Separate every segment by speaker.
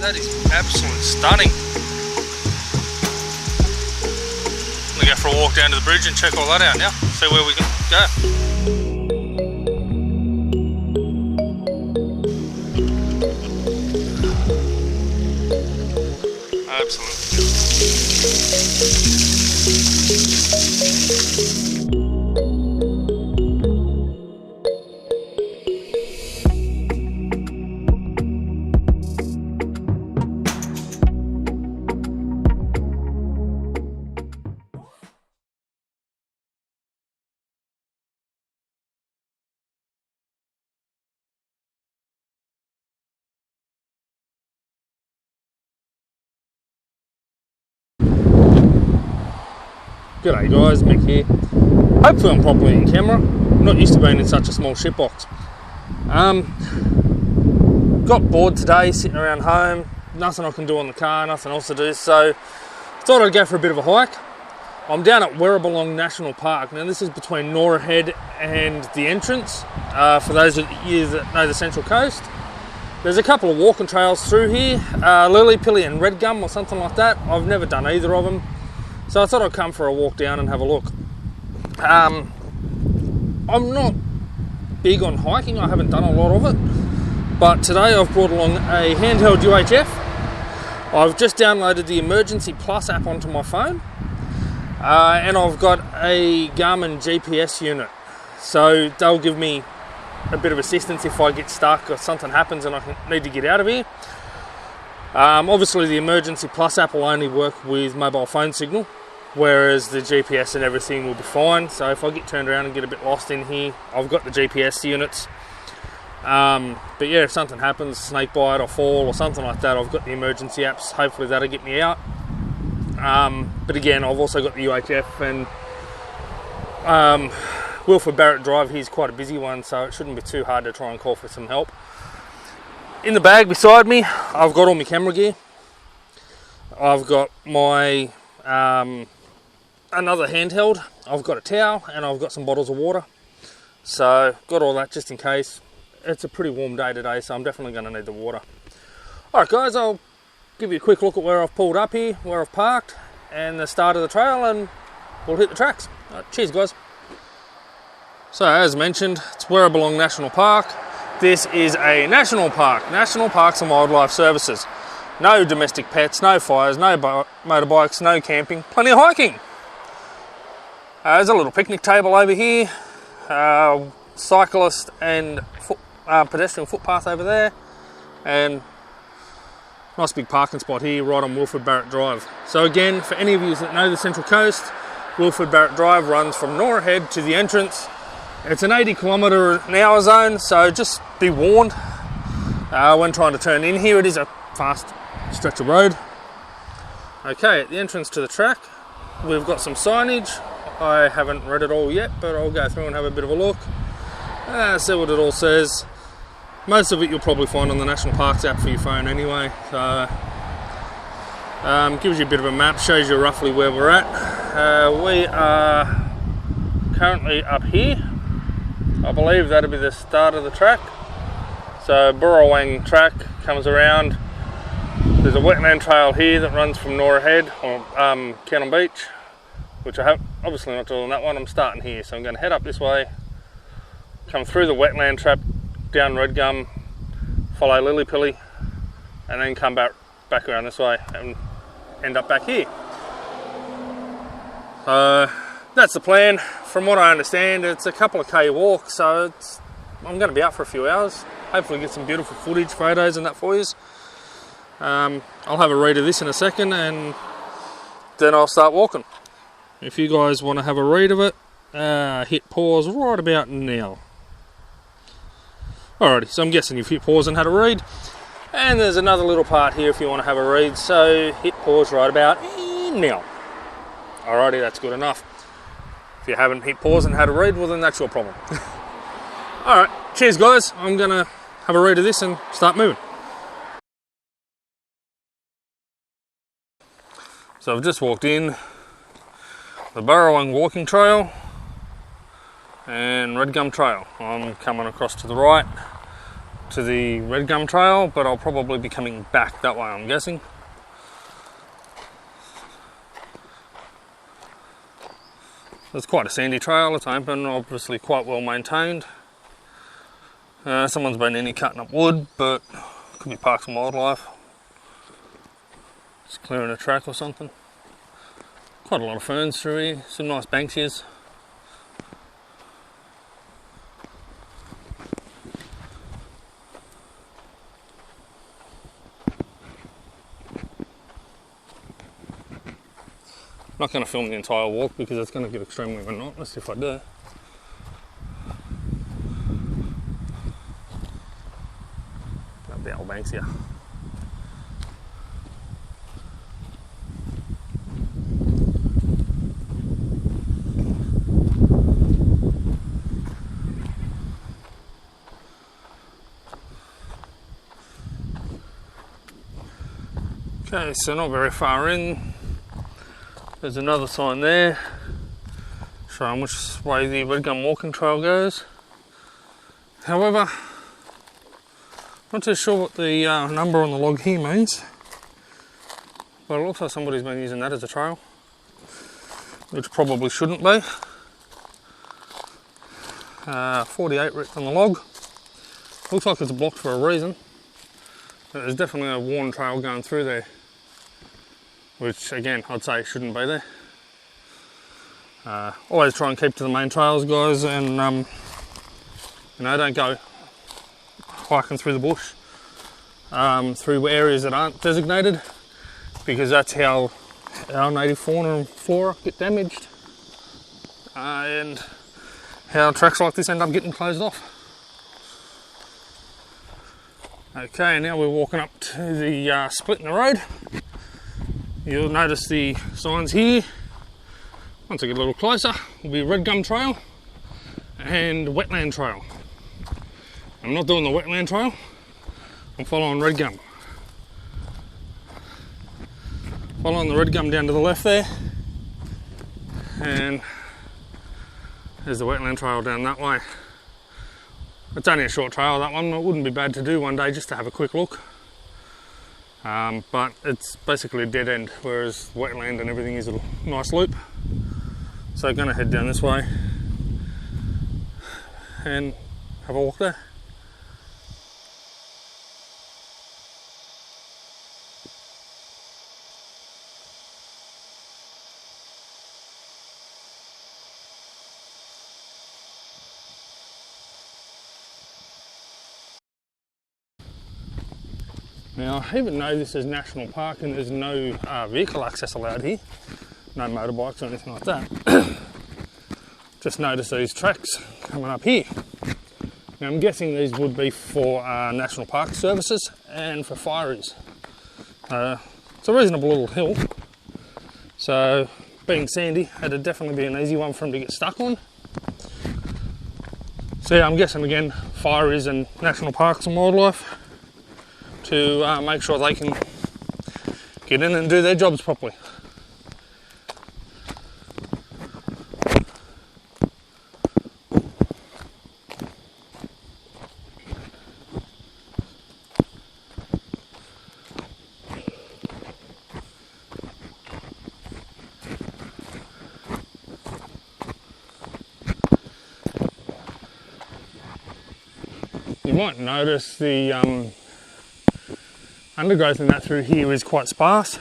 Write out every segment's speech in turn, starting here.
Speaker 1: That is absolutely stunning. I'm gonna go for a walk down to the bridge and check all that out now. See where we go. Absolutely. G'day guys, Mick here. Hopefully I'm properly in camera. I'm not used to being in such a small shitbox. Got bored today sitting around home, nothing I can do on the car, nothing else to do, so thought I'd go for a bit of a hike. I'm down at Wyrrabalong National Park. Now this is between Nura Head and the entrance, for those of you that know the Central Coast. There's a couple of walking trails through here, Lilly Pilly and Redgum or something like that. I've never done either of them. So I thought I'd come for a walk down and have a look. I'm not big on hiking, I haven't done a lot of it, but today I've brought along a handheld UHF. I've just downloaded the Emergency Plus app onto my phone, and I've got a Garmin GPS unit, so they'll give me a bit of assistance if I get stuck or something happens and I need to get out of here. Obviously the Emergency Plus app will only work with mobile phone signal, whereas the GPS and everything will be fine. So if I get turned around and get a bit lost in here, I've got the GPS units. But yeah, if something happens, snake bite or fall or something like that, I've got the emergency apps. Hopefully that'll get me out. But again, I've also got the UHF, and Wilford Barrett Drive, he's quite a busy one, so it shouldn't be too hard to try and call for some help. In the bag beside me, I've got all my camera gear. I've got my another handheld. I've got a towel and I've got some bottles of water. So got all that just in case. It's a pretty warm day today, so I'm definitely going to need the water. Alright guys, I'll give you a quick look at where I've pulled up here, where I've parked, and the start of the trail, and we'll hit the tracks. Right, cheers guys. So as mentioned, it's Wyrrabalong National Park. This is a national park, National Parks and Wildlife Services. No domestic pets, no fires, no motorbikes, no camping, plenty of hiking. There's a little picnic table over here, cyclist and pedestrian footpath over there, and nice big parking spot here right on Wilford Barrett Drive. So again, for any of you that know the Central Coast, Wilford Barrett Drive runs from Nura Head to the entrance. It's an 80km/h zone, so just be warned when trying to turn in here. It is a fast stretch of road. Okay, at the entrance to the track, we've got some signage. I haven't read it all yet, but I'll go through and have a bit of a look. See what it all says. Most of it you'll probably find on the National Parks app for your phone anyway. So, gives you a bit of a map, shows you roughly where we're at. We are currently up here. I believe that'll be the start of the track. So Burrawang track comes around. There's a wetland trail here that runs from Nura Head or Cannon Beach, which I have obviously not doing that one. I'm starting here, so I'm going to head up this way, come through the wetland trap, down Redgum, follow Lilly Pilly, and then come back around this way and end up back here. That's the plan. From what I understand, it's a couple of K walk, so I'm going to be out for a few hours. Hopefully get some beautiful footage, photos and that for you. I'll have a read of this in a second and then I'll start walking. If you guys want to have a read of it, hit pause right about now. Alrighty, so I'm guessing you've hit pause and had a read. And there's another little part here if you want to have a read, so hit pause right about now. Alrighty, that's good enough. If you haven't hit pause and had a read, well then that's your problem. Alright, cheers guys. I'm going to have a read of this and start moving. So I've just walked in the Wyrrabalong Walking Trail and Redgum Trail. I'm coming across to the right. to the Redgum Trail, but I'll probably be coming back that way, I'm guessing. It's quite a sandy trail, it's open, obviously quite well maintained. Someone's been in here cutting up wood, but could be parks and wildlife. Just clearing a track or something. Quite a lot of ferns through here, some nice banksias. I'm not going to film the entire walk because it's going to get extremely monotonous if I do. That'll be our banksia. Okay, so not very far in. There's another sign there showing which way the Redgum Walking Trail goes. However, not too sure what the number on the log here means, but it looks like somebody's been using that as a trail, which probably shouldn't be. 48 written on the log. Looks like it's blocked for a reason, but there's definitely a worn trail going through there, which again I'd say shouldn't be there. Always try and keep to the main trails, guys, and you know, don't go hiking through the bush through areas that aren't designated, because that's how our native fauna and flora get damaged, and how tracks like this end up getting closed off. Okay, now we're walking up to the split in the road. You'll notice the signs here. Once I get a little closer, will be Redgum Trail and Wetland Trail. I'm not doing the Wetland Trail, I'm following Redgum. Following the Redgum down to the left there, and there's the Wetland Trail down that way. It's only a short trail, that one. It wouldn't be bad to do one day just to have a quick look. But it's basically a dead end, whereas wetland and everything is a nice loop. So I'm going to head down this way and have a walk there. Now, even though this is National Park and there's no vehicle access allowed here, no motorbikes or anything like that, just notice these tracks coming up here. Now, I'm guessing these would be for National Park services and for fireys. It's a reasonable little hill, so being sandy, it'd definitely be an easy one for them to get stuck on. So yeah, I'm guessing again, fireys and National Parks and Wildlife, to make sure they can get in and do their jobs properly. You might notice the undergrowth in that through here is quite sparse.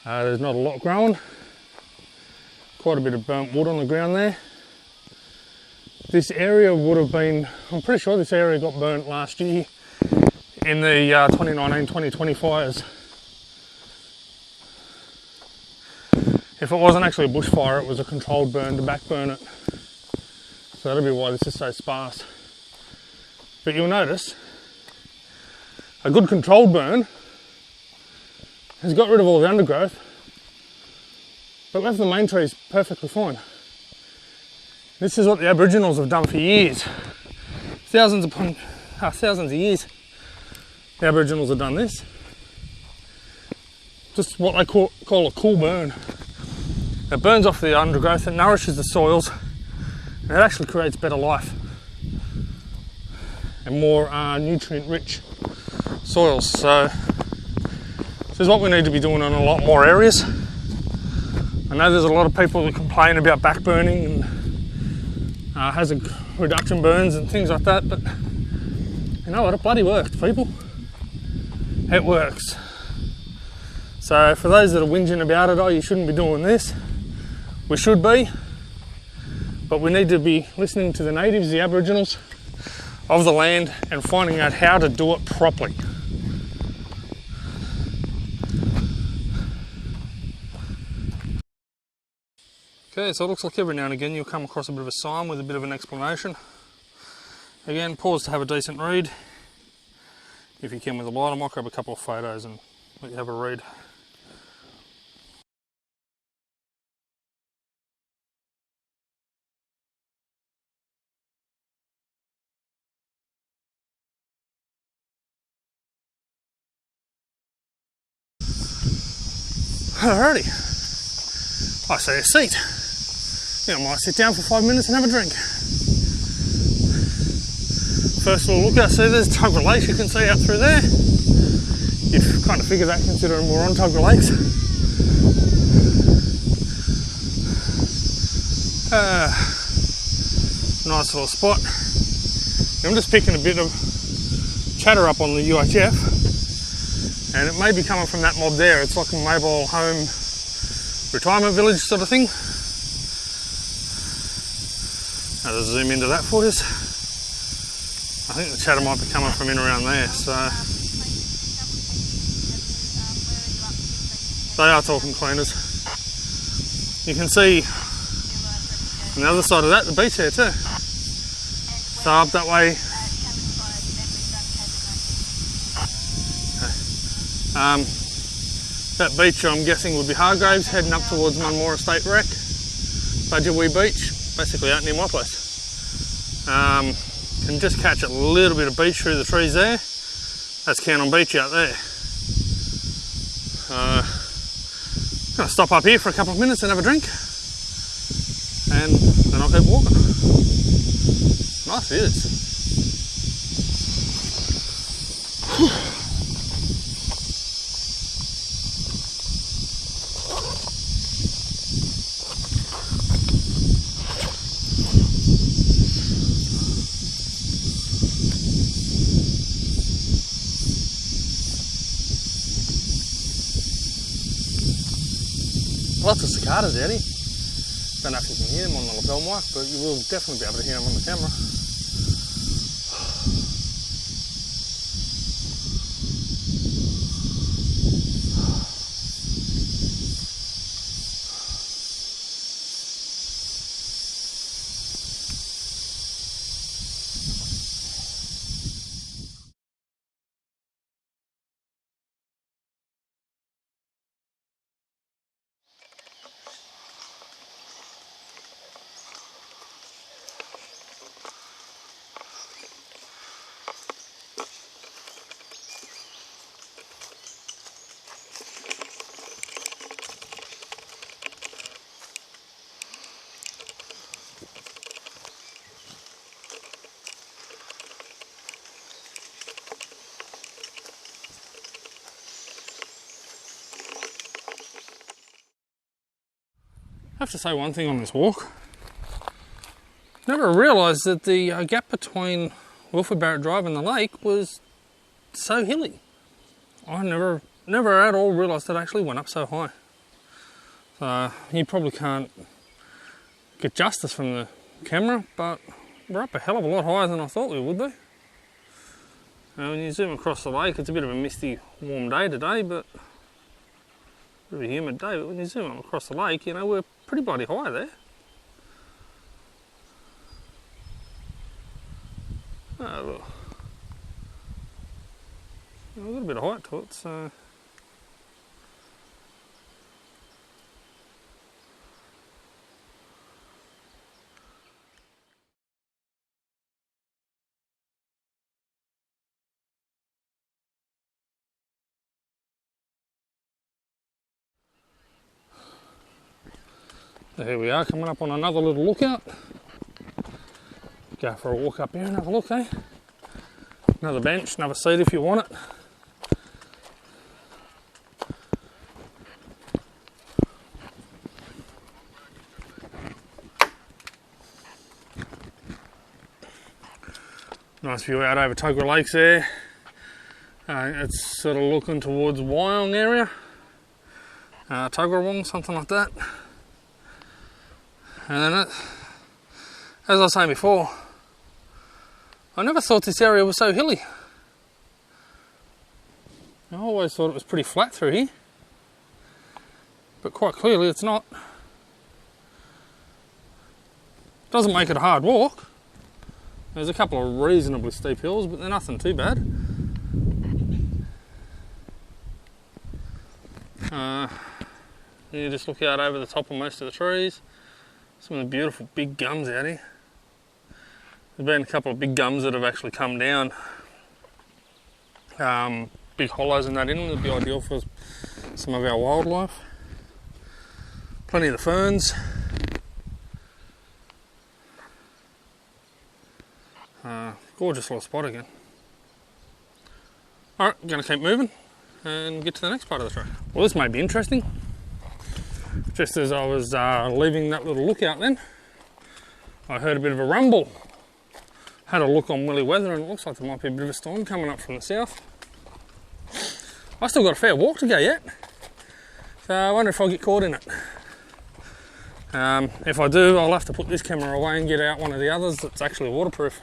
Speaker 1: There's not a lot growing. Quite a bit of burnt wood on the ground there. This area would have been, I'm pretty sure this area got burnt last year in the 2019-2020 fires. If it wasn't actually a bushfire, it was a controlled burn to backburn it. So that'll be why this is so sparse. But you'll notice a good controlled burn has got rid of all the undergrowth, but left the main trees perfectly fine. This is what the Aboriginals have done for years. Thousands of years, the Aboriginals have done this. Just what they call a cool burn. It burns off the undergrowth, it nourishes the soils, and it actually creates better life. and more nutrient-rich soils. So this is what we need to be doing in a lot more areas. I know there's a lot of people that complain about backburning and hazard reduction burns and things like that, but you know what, it bloody works, people. It works. So for those that are whinging about it, oh, you shouldn't be doing this, we should be, but we need to be listening to the natives, the Aboriginals of the land, and finding out how to do it properly. Okay, so it looks like every now and again you'll come across a bit of a sign with a bit of an explanation. Again, pause to have a decent read. If you can with a light, I might grab a couple of photos and let you have a read. Alrighty, I see a seat. Yeah, I might sit down for 5 minutes and have a drink. First we'll look out, see there's Tuggerah Lakes you can see out through there. You'd kind of figure that considering we're on Tuggerah Lakes. Nice little spot. I'm just picking a bit of chatter up on the UHF, and it may be coming from that mob there. It's like a mobile home retirement village sort of thing. I'll just zoom into that for us. I think the chatter might be coming from in around there, so they are talking cleaners. You can see on the other side of that the beach there too. So up that way, that beach I'm guessing would be Hargraves, heading up towards Munmore Estate Rec, Pajero Beach, basically out near my place. Can just catch a little bit of beach through the trees there. That's Cannon Beach out there. Gonna stop up here for a couple of minutes and have a drink, and then I'll keep walking. Nice views. Lots of cicadas out here. Don't know if you can hear them on the lapel mic, but you will definitely be able to hear them on the camera. I have to say one thing on this walk. Never realised that the gap between Wilford Barrett Drive and the lake was so hilly. I never at all realised it actually went up so high. You probably can't get justice from the camera, but we're up a hell of a lot higher than I thought we would be. When you zoom across the lake, it's a bit of a misty, warm day today, but a bit of a humid day, but when you zoom across the lake, you know, we're pretty bloody high there. Oh, look. A little bit of height to it, so here we are, coming up on another little lookout. Go for a walk up here and have a look, eh? Another bench, another seat if you want it. Nice view out over Tuggerah Lakes there. It's sort of looking towards Wyong area. Tuggerah, something like that. And then, as I was saying before, I never thought this area was so hilly. I always thought it was pretty flat through here, but quite clearly it's not. Doesn't make it a hard walk. There's a couple of reasonably steep hills, but they're nothing too bad. You just look out over the top of most of the trees. Some of the beautiful big gums out here. There's been a couple of big gums that have actually come down. Big hollows in that in them would be ideal for some of our wildlife. Plenty of the ferns. Gorgeous little spot again. Alright, I'm going to keep moving and get to the next part of the track. Well, this may be interesting. Just as I was leaving that little lookout then, I heard a bit of a rumble. Had a look on Willy Weather and it looks like there might be a bit of a storm coming up from the south. I still got a fair walk to go yet, so I wonder if I'll get caught in it. If I do, I'll have to put this camera away and get out one of the others that's actually waterproof.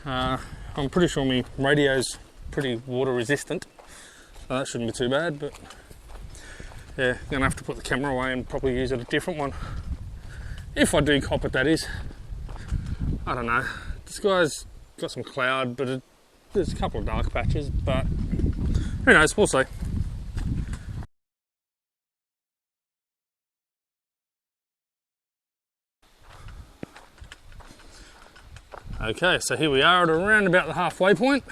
Speaker 1: I'm pretty sure my radio's pretty water resistant, so that shouldn't be too bad, but yeah, gonna have to put the camera away and probably use a different one. If I do cop it, that is. I don't know. The sky's got some cloud, but there's a couple of dark patches, but who knows, we'll see. Okay, so here we are at around about the halfway point.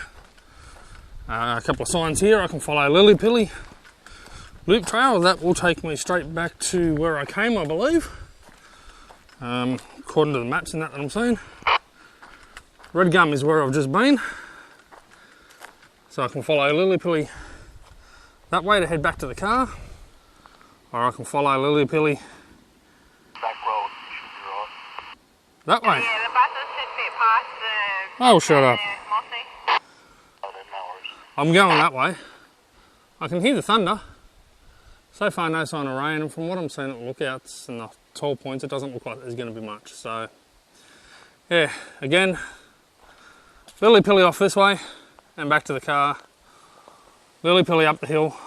Speaker 1: A couple of signs here. I can follow Lilly Pilly Loop Trail. That will take me straight back to where I came, I believe. According to the maps and that I'm seeing. Redgum is where I've just been. So I can follow Lilly Pilly that way to head back to the car. Or I can follow Lilly Pilly
Speaker 2: back road, you should be right.
Speaker 1: that way.
Speaker 3: Yeah, the buses should fit past the...
Speaker 1: Oh, shut up.
Speaker 3: Mossy.
Speaker 2: Oh, then no worries.
Speaker 1: I'm going that way. I can hear the thunder. So far no sign of rain, and from what I'm seeing at the lookouts and the tall points, it doesn't look like there's going to be much. So yeah, again, Lilly Pilly off this way and back to the car. Lilly Pilly up the hill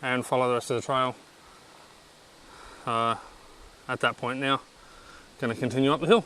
Speaker 1: and follow the rest of the trail. At that point now, going to continue up the hill.